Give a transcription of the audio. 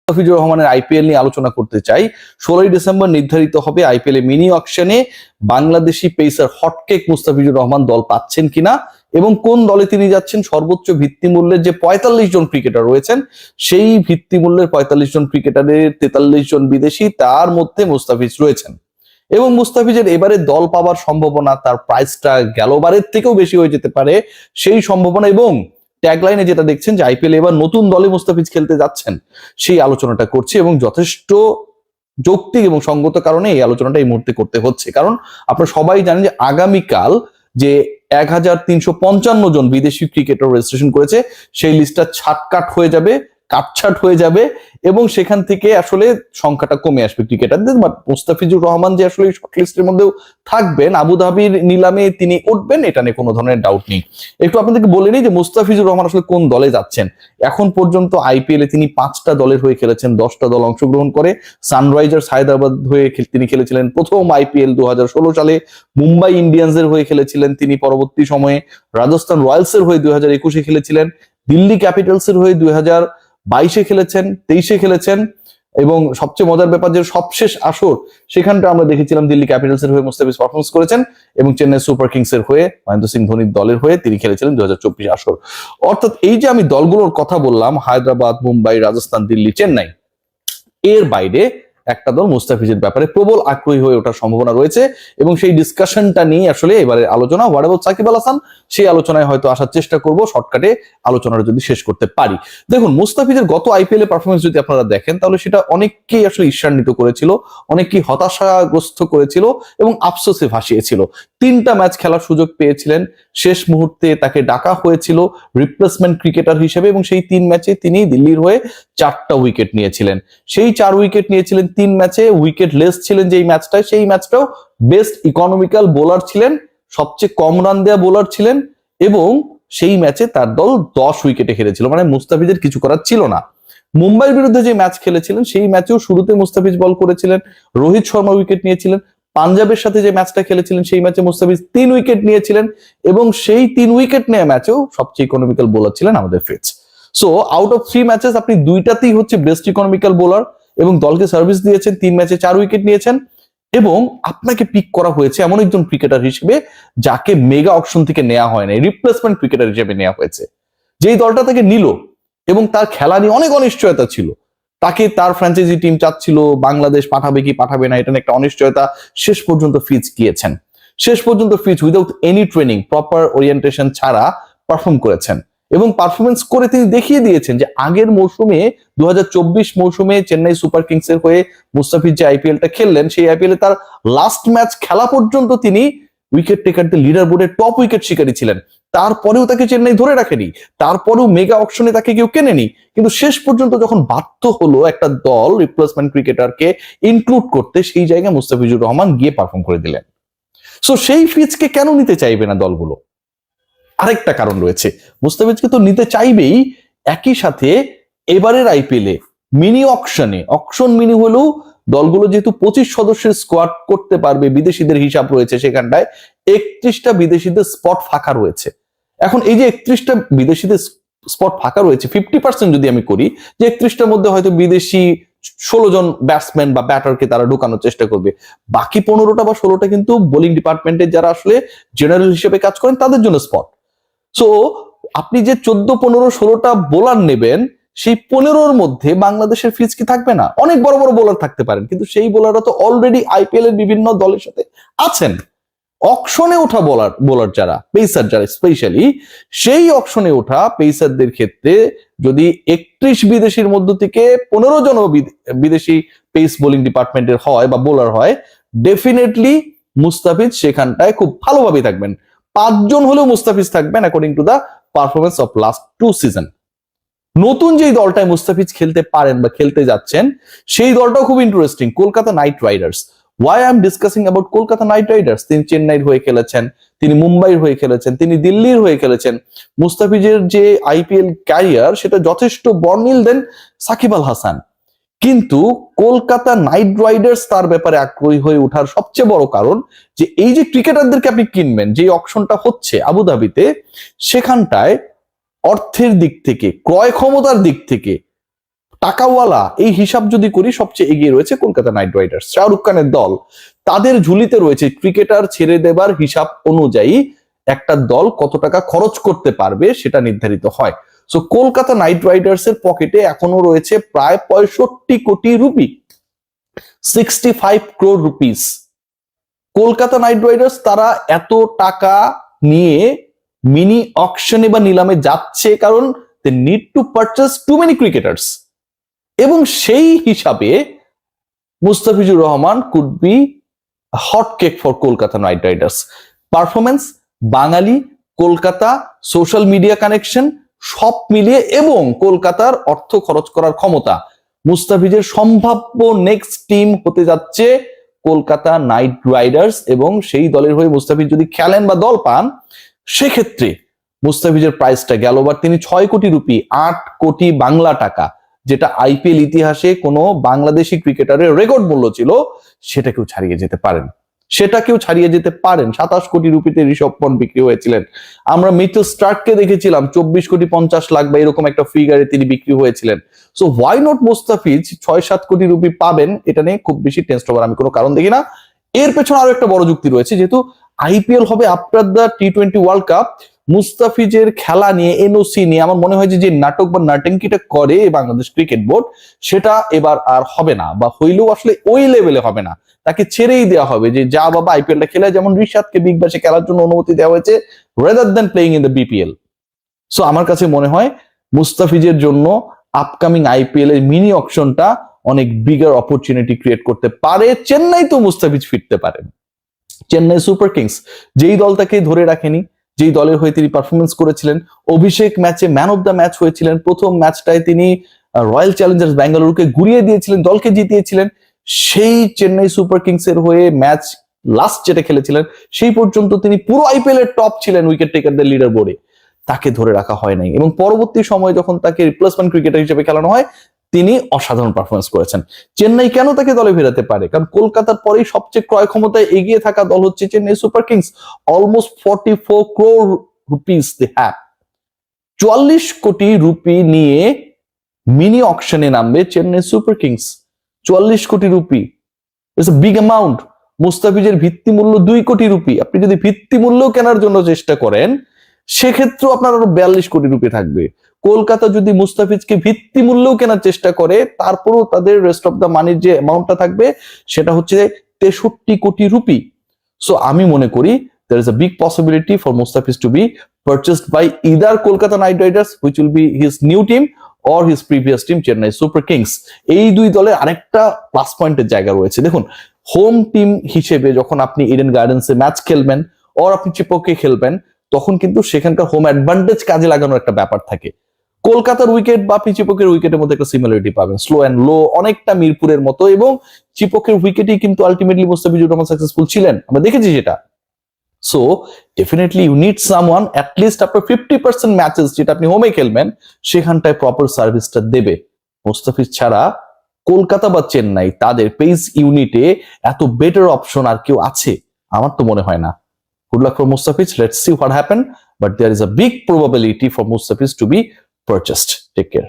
মুস্তাফিজুর রহমানের আইপিএল নিয়ে আলোচনা করতে চাই। 16ই ডিসেম্বর নির্ধারিত হবে আইপিএল এ মিনি অকশনে বাংলাদেশি পেসার হটকেক মুস্তাফিজুর রহমান দল পাচ্ছেন কিনা এবং কোন দলে তিনি যাচ্ছেন। সর্বোচ্চ ভিত্তিমূল্যের যে 45 জন ক্রিকেটার রয়েছেন সেই ভিত্তিমূল্যের 45 জন ক্রিকেটারের 43 জন বিদেশি, তার মধ্যে মুস্তাফিজ রয়েছেন এবং মুস্তাফিজের এবারে দল পাওয়ার সম্ভাবনা, তার প্রাইসটা গেলবারের থেকেও বেশি হয়ে যেতে পারে সেই সম্ভাবনা এবং ট্যাগলাইনে যেটা দেখছেন যে আইপিএল এবার নতুন দলে মুস্তাফিজ খেলতে যাচ্ছেন সেই আলোচনাটা করছি এবং যথেষ্ট যৌক্তিক এবং সঙ্গত কারণে এই আলোচনাটা এই মুহূর্তে করতে হচ্ছে। কারণ আপনারা সবাই জানেন যে আগামীকাল যে 1355 জন বিদেশি ক্রিকেটার রেজিস্ট্রেশন করেছে সেই লিস্টটা ছাটকাট হয়ে যাবে, কাটছাট হয়ে যাবে এবং সেখান থেকে আসলে সংখ্যাটা কমে আসবে ক্রিকেটারদের। বাট মুস্তাফিজুর রহমান যে আসলে শর্টলিস্টের মধ্যেও থাকবেন, আবুধাবির নিলামে তিনি উঠবেন, এটা নিয়ে কোনো ধরনের ডাউট নেই। একটু আপনাদেরকে বলে নিই যে মুস্তাফিজুর রহমান আসলে কোন দলে যাচ্ছেন। এখন পর্যন্ত আইপিএল এ তিনি 5টা দলের হয়ে খেলেছেন, 10টা দল অংশগ্রহণ করে। সানরাইজার্স হায়দ্রাবাদ হয়ে তিনি খেলেছিলেন প্রথম আইপিএল 2016 সালে, মুম্বাই ইন্ডিয়ান্সের হয়ে খেলেছিলেন তিনি পরবর্তী সময়ে, রাজস্থান রয়্যালসের হয়ে 2021 খেলেছিলেন, দিল্লি ক্যাপিটালসের হয়ে 2022 খেলেছেন, 23 খেলেছেন এবং সবচেয়ে মজার ব্যাপার যে সবশেষ আসর সেখানটা আমরা দেখেছিলাম দিল্লি ক্যাপিটালসের হয়ে মুস্তাফিজ পারফরমেন্স করেছেন এবং চেন্নাই সুপার কিংস এর হয়ে মহেন্দ্র সিং ধোনির দলের হয়ে তিনি খেলেছিলেন 2024 আসর। অর্থাৎ এই যে আমি দলগুলোর কথা বললাম, হায়দ্রাবাদ, মুম্বাই, রাজস্থান, দিল্লি, চেন্নাই, এর বাইরে একটা দল মুস্তাফিজের ব্যাপারে প্রবল আগ্রহী হয়ে ওঠার সম্ভাবনা রয়েছে এবং সেই ডিসকাশনটা নিয়ে আসলে এবারে আলোচনা হোয়াট অ্যাবাউট সাকিব আল হাসান, সেই আলোচনায় হয়তো আসার চেষ্টা করব শর্টকাটে আলোচনাটা যদি শেষ করতে পারি। দেখুন, মুস্তাফিজের গত আইপিএল এর পারফরমেন্স যদি আপনারা দেখেন তাহলে সেটা অনেককেই আসলে ঈর্ষান্বিত করেছিল, অনেককেই হতাশাগ্রস্ত করেছিল এবং আফসোসে ভাসিয়েছিল। 3টা ম্যাচ খেলার সুযোগ পেয়েছিলেন, শেষ মুহূর্তে তাকে ডাকা হয়েছিল রিপ্লেসমেন্ট ক্রিকেটার হিসেবে এবং সেই 3 ম্যাচে তিনি দিল্লির হয়ে 4টা উইকেট নিয়েছিলেন। সেই 4 উইকেট নিয়েছিলেন 3 ম্যাচে, উইকেট লেস ছিলেন যেই ম্যাচটায়, সেই ম্যাচটাও বেস্ট ইকোনমিক্যাল বোলার ছিলেন, সবচেয়ে কম রান দেয়া বোলার ছিলেন এবং সেই ম্যাচে তার দল 10 উইকেটে হেরেছিল, মানে মুস্তাফিজের কিছু করার ছিল না। মুম্বাইয়ের বিরুদ্ধে যে ম্যাচ খেলেছিলেন সেই ম্যাচেও শুরুতে মুস্তাফিজ বল করেছিলেন, রোহিত শর্মা উইকেট নিয়েছিলেন। পাঞ্জাবের সাথে যে ম্যাচটা খেলেছিলেন সেই ম্যাচে মুস্তাফিজ 3 উইকেট নিয়েছিলেন এবং সেই 3 উইকেট নেওয়া ম্যাচেও সবচেয়ে ইকোনমিক্যাল বোলার ছিলেন আমাদের ফিচ। সো আউট অফ 3 ম্যাচেস আপনি 2টাতেই হচ্ছে বেস্ট ইকোনমিক্যাল বোলার এবং দলকে সার্ভিস দিয়েছেন, 3 ম্যাচে 4 উইকেট নিয়েছেন এবং আপনাকে পিক করা হয়েছে এমন একজন ক্রিকেটার হিসেবে যাকে মেগা অকশন থেকে নেওয়া হয় না, রিপ্লেসমেন্ট ক্রিকেটার হিসেবে নেওয়া হয়েছে। যেই দলটা তাকে নিল এবং তার খেলা নিয়ে অনেক অনিশ্চয়তা ছিল, তাকে তার ফ্র্যাঞ্চাইজি টিম চাচ্ছিল, বাংলাদেশ পাঠাবে কি পাঠাবে না এটা নিয়ে একটা অনিশ্চয়তা, শেষ পর্যন্ত ফিচ গিয়েছেন, শেষ পর্যন্ত ফিচ without any training, proper orientation ছাড়া পারফর্ম করেছেন এবং পারফরমেন্স করে তিনি দেখিয়ে দিয়েছেন যে আগের মৌসুমে 2024 মৌসুমে চেন্নাই সুপার কিংস এর হয়ে মুস্তাফিজ যে আইপিএলটা খেললেন সেই আইপিএল এ তার লাস্ট ম্যাচ খেলা পর্যন্ত তিনি উইকেট টেকারদের লিডার বোর্ডের টপ উইকেট শিকারী ছিলেন। তারপরেও তাকে চেন্নাই ধরে রাখেনি, তারপরেও মেগা অকশনে তাকে কেউ কেনেনি, কিন্তু শেষ পর্যন্ত যখন বাধ্য হলো একটা দল রিপ্লেসমেন্ট ক্রিকেটারকে ইনক্লুড করতে, সেই জায়গায় মুস্তাফিজুর রহমান গিয়ে পারফর্ম করে দিলেন। সো সেই ফিচকে কেন নিতে চাইবে না দলগুলো? আরেকটা কারণ রয়েছে, মুস্তাফিজকে তো নিতে চাইবেই, একই সাথে এবারের আইপিএলে মিনি অকশনে, অকশন মিনি হলেও দলগুলো যেহেতু 25 সদস্যের স্কোয়াড করতে পারবে, বিদেশিদের হিসাব রয়েছে সেখানটায়, 31টা বিদেশিদের স্পট ফাঁকা রয়েছে। এখন এই যে 31টা বিদেশিদের স্পট ফাঁকা রয়েছে, 50% যদি আমি করি যে 31টার মধ্যে হয়তো বিদেশি 16 জন ব্যাটসম্যান বা ব্যাটারকে তারা ঢোকানোর চেষ্টা করবে, বাকি 15টা বা 16টা কিন্তু বোলিং ডিপার্টমেন্টের যারা আসলে জেনারেল হিসেবে কাজ করেন তাদের জন্য স্পট। সো আপনি যে 14, 15, 16টা বোলার নেবেন, সেই 15-র মধ্যে বাংলাদেশের ফিচ কি থাকবে না? অনেক বড় বড় বোলার থাকতে পারেন, কিন্তু সেই বোলাররা তো অলরেডি আইপিএল এর বিভিন্ন দলের সাথে আছেন। অকশনে ওঠা বোলার যারা, পেসার যারা স্পেশালি, সেই অকশনে ওঠা পেসারদের ক্ষেত্রে যদি 31 বিদেশির মধ্য থেকে 15 জন বিদেশি পেস বোলিং ডিপার্টমেন্টের হয় বা বোলার হয়, ডেফিনেটলি মুস্তাফিজ সেখানটায় খুব ভালোভাবে থাকবেন। 5 জন হলেও মুস্তাফিজ থাকবেন according to the performance of last 2 season. নতুন যেই দলটায় মুস্তাফিজ খেলতে পারেন বা খেলতে যাচ্ছেন সেই দলটাও খুব interesting, Kolkata Knight Riders. Why I am discussing about Kolkata Knight Riders? তিনি চেন্নাইয়ের হয়ে খেলেছেন, তিনি মুম্বাইয়ের হয়ে খেলেছেন, তিনি দিল্লির হয়ে খেলেছেন। মুস্তাফিজের যে আইপিএল ক্যারিয়ার সেটা যথেষ্ট বর্ণিল দেন সাকিব আল হাসান, কিন্তু কলকাতা নাইট রাইডার্স তার ব্যাপারে আগ্রহী হয়ে ওঠার সবচেয়ে বড় কারণ যে এই যে ক্রিকেটারদেরকে আপনি কিনবেন, যে অকশনটা হচ্ছে আবুধাবিতে, সেখানটায় অর্থের দিক থেকে, ক্রয় ক্ষমতার দিক থেকে টাকাওয়ালা এই হিসাব যদি করি সবচেয়ে এগিয়ে রয়েছে কলকাতা নাইট রাইডার্স। শাহরুখ খানের দল, তাদের ঝুলিতে রয়েছে ক্রিকেটার ছেড়ে দেবার হিসাব অনুযায়ী একটা দল কত টাকা খরচ করতে পারবে সেটা নির্ধারিত হয়। সো কলকাতা নাইট রাইডার্স এর পকেটে এখনো রয়েছে প্রায় 65 কোটি rupee, 65 crore rupees. Kolkata Knight Riders তারা এত টাকা নিয়ে মিনি অকশনে বা নিলামে যাচ্ছে কারণ they need to purchase too many cricketers, এবং সেই হিসাবে Mustafizur Rahman could be hot cake for Kolkata Knight Riders. Performance, বাঙালি, কলকাতা, সোশ্যাল মিডিয়া কানেকশন সব মিলিয়ে এবং কলকাতার অর্থ খরচ করার ক্ষমতা, মুস্তাফিজের সম্ভাব্য নেক্সট টিম হতে যাচ্ছে কলকাতা নাইট রাইডার্স। এবং সেই দলের হয়ে মুস্তাফিজ যদি খেলেন বা দল পান, সেক্ষেত্রে মুস্তাফিজের প্রাইসটা গেলবার তিনি 6 কোটি রুপি, 8 কোটি বাংলা টাকা, যেটা আইপিএল ইতিহাসে কোনো বাংলাদেশি ক্রিকেটারের রেকর্ড মূল্য ছিল, সেটাকেও ছাড়িয়ে যেতে পারেন। 27 কোটি রুপিতে ঋষভ পন্ট বিক্রি হয়েছিলেন। আমরা মিচেল স্টার্ককে দেখেছিলাম 24 কোটি 50 লাখ বা এরকম একটা ফিগারে তিনি বিক্রি হয়েছিলেন। সো হোয়াই নট মুস্তাফিজ 6-7 কোটি রুপি পাবেন, এটা নিয়ে খুব বেশি টেনশন হওয়ার আমি কোনো কারণ দেখি না। এর পেছনে আরো একটা বড় যুক্তি রয়েছে, যেহেতু আইপিএল হবে আফটার দ্য টি20 ওয়ার্ল্ড কাপ, মুস্তাফিজের খেলা নিয়ে, এনওসি নিয়ে আমার মনে হয় যে নাটক বা নাটঙ্কিটা করে বাংলাদেশ ক্রিকেট বোর্ড, সেটা এবার আর হবে না, বা হইলেও আসলে ওই লেভেলে হবে না। তাকে ছেড়েই দেওয়া হবে যে যা বাবা আইপিএলটা খেলে, যেমন রিশাদকে বিগ ব্যাশে খেলার জন্য অনুমতি দেওয়া হয়েছে rather than playing in the BPL. So আমার কাছে মনে হয় মুস্তাফিজের জন্য আপকামিং আইপিএল এর মিনি অকশনটা অনেক বিগার অপরচুনিটি ক্রিয়েট করতে পারে। চেন্নাই তো মুস্তাফিজ ফিরতে পারেন। চেন্নাই সুপার কিংস যেই দলটাকে ধরে রাখেনি, যেই দলের হয়ে তিনি পারফরমেন্স করেছিলেন, অভিষেক ম্যাচে ম্যান অফ দ্য ম্যাচ হয়েছিলেন, প্রথম ম্যাচটায় তিনি রয়্যাল চ্যালেঞ্জার্স ব্যাঙ্গালুরুকে ঘুরিয়ে দিয়েছিলেন, দলকে জিতিয়েছিলেন, সেই চেন্নাই সুপার কিংস এর হয়ে ম্যাচ লাস্ট যেটা খেলেছিলেন সেই পর্যন্ত তিনি পুরো আইপিএল এর টপ ছিলেন উইকেট টেকারদের লিডার বোর্ডে, তাকে ধরে রাখা হয় নাই। এবং পরবর্তী সময়ে যখন তাকে রিপ্লেসমেন্ট ক্রিকেটার হিসেবে খেলানো হয়, তিনি অসাধারণ পারফরমেন্স করেছেন। চেন্নাই কেন তাকে দলে ফেরাতে পারে? কারণ কলকাতার পরেই সবচেয়ে ক্রয় ক্ষমতায় এগিয়ে থাকা দল হচ্ছে Chennai Super Kings. Almost 44 crore rupees they have. 44 কোটি রুপি নিয়ে মিনি অকশনে নামবে চেন্নাই সুপার কিংস। 44 কোটি rupee it's a big amount. মুস্তাফিজের ভিত্তি মূল্য 2 কোটি রুপি। আপনি যদি ভিত্তি মূল্য কেনার জন্য চেষ্টা করেন, সেক্ষেত্রেও আপনার আরো 42 কোটি রুপি থাকবে। কলকাতা যদি মুস্তাফিজকে ভিত্তি মূল্যও কেনার চেষ্টা করে, তারপরও তাদের রেস্ট অফ দ্য মানির যে অ্যামাউন্টটা থাকবে সেটা হচ্ছে 63 কোটি রুপি। সো আমি মনে করি there is a big possibility for Mustafiz to be purchased by either Kolkata Knight Riders, which will be his new team, or his previous team Chennai Super Kings. এই দুই দলের আরেকটা প্লাস পয়েন্টের জায়গা রয়েছে। দেখুন, হোম টিম হিসেবে যখন আপনি ইডেন গার্ডেন্সে ম্যাচ খেলবেন or আপনি চিপকে খেলবেন, তখন কিন্তু সেখানকার হোম অ্যাডভান্টেজ কাজে লাগানোর একটা ব্যাপার থাকে। কলকাতার উইকেট বা চিপকের উইকেটের মধ্যে একটা সিমিলারিটি পাবেন, স্লো অ্যান্ড লো, অনেকটা মিরপুরের মতো, এবং চিপকের উইকেটেই কিন্তু আলটিমেটলি মুস্তাফিজুর রহমান সাকসেসফুল ছিলেন, আমরা দেখেছি সেটা। So definitely you need someone at least আপনার 50% ম্যাচেস যেটা আপনি হোমে খেলবেন সেখানটায় প্রপার সার্ভিসটা দেবে। মুস্তাফিজ ছাড়া কলকাতা বা চেন্নাই তাদের পেস ইউনিটে এত বেটার অপশন আর কেউ আছে আমার তো মনে হয় না। Good luck for Mustafiz. Let's see what happens. But there is a big probability for Mustafiz to be purchased. Take care.